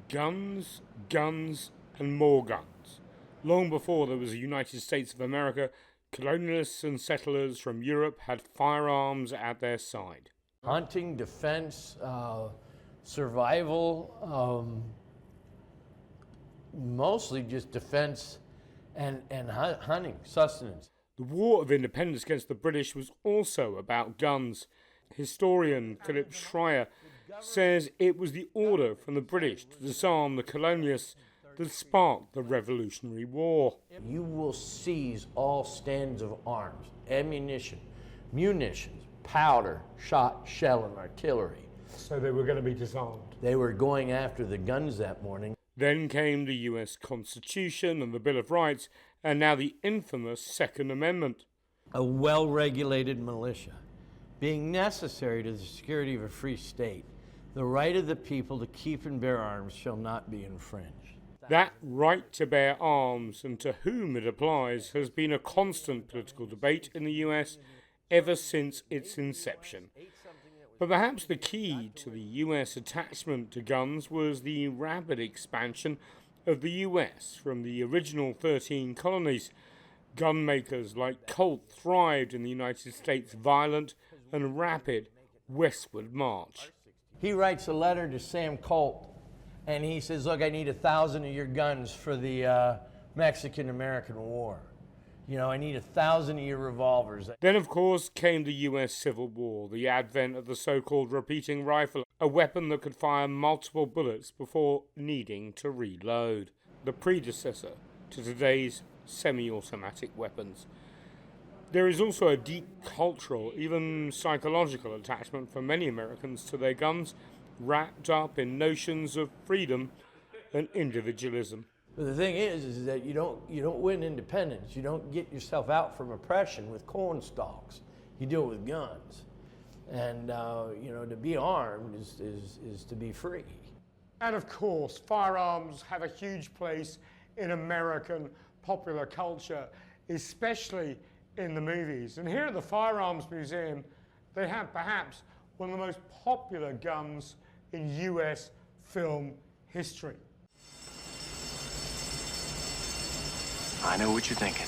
Guns, guns, and more guns. Long before there was a United States of America, colonialists and settlers from Europe had firearms at their side. Hunting, defense, survival, mostly just defense and hunting, sustenance. The War of Independence against the British was also about guns. Historian Philip Schreier says it was the order from the British to disarm the colonialists that sparked the Revolutionary War. You will seize all stands of arms, ammunition, munitions, powder, shot, shell, and artillery. So they were going to be disarmed. They were going after the guns that morning. Then came the US Constitution and the Bill of Rights, and now the infamous Second Amendment. A well-regulated militia, being necessary to the security of a free state, the right of the people to keep and bear arms shall not be infringed. That right to bear arms and to whom it applies has been a constant political debate in the US ever since its inception. But perhaps the key to the US attachment to guns was the rapid expansion of the US from the original 13 colonies. Gun makers like Colt thrived in the United States' violent and rapid westward march. He writes a letter to Sam Colt, and he says, look, I need 1,000 of your guns for the Mexican-American War. You know, I need 1,000 of your revolvers. Then, of course, came the US Civil War, the advent of the so-called repeating rifle, a weapon that could fire multiple bullets before needing to reload, the predecessor to today's semi-automatic weapons. There is also a deep cultural, even psychological attachment for many Americans to their guns, wrapped up in notions of freedom and individualism. But the thing is that you don't win independence. You don't get yourself out from oppression with corn stalks. You do it with guns. And to be armed is to be free. And of course, firearms have a huge place in American popular culture, especially in the movies. And here at the Firearms Museum, they have perhaps one of the most popular guns in US film history. I know what you're thinking.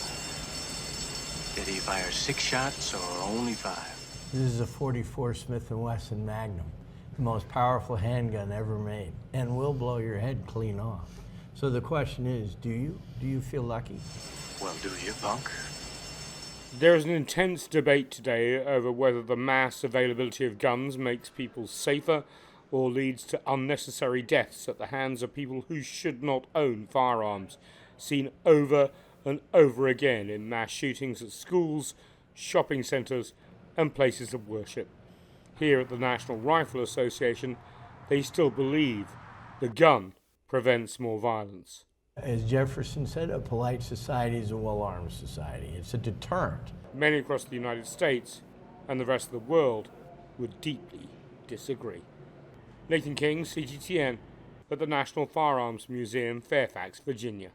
Did he fire 6 shots or only 5? This is a .44 Smith & Wesson Magnum, the most powerful handgun ever made, and will blow your head clean off. So the question is, do you feel lucky? Well, do you, punk? There is an intense debate today over whether the mass availability of guns makes people safer or leads to unnecessary deaths at the hands of people who should not own firearms, seen over and over again in mass shootings at schools, shopping centres and places of worship. Here at the National Rifle Association, they still believe the gun prevents more violence. As Jefferson said, a polite society is a well-armed society. It's a deterrent. Many across the United States and the rest of the world would deeply disagree. Nathan King, CGTN, at the National Firearms Museum, Fairfax, Virginia.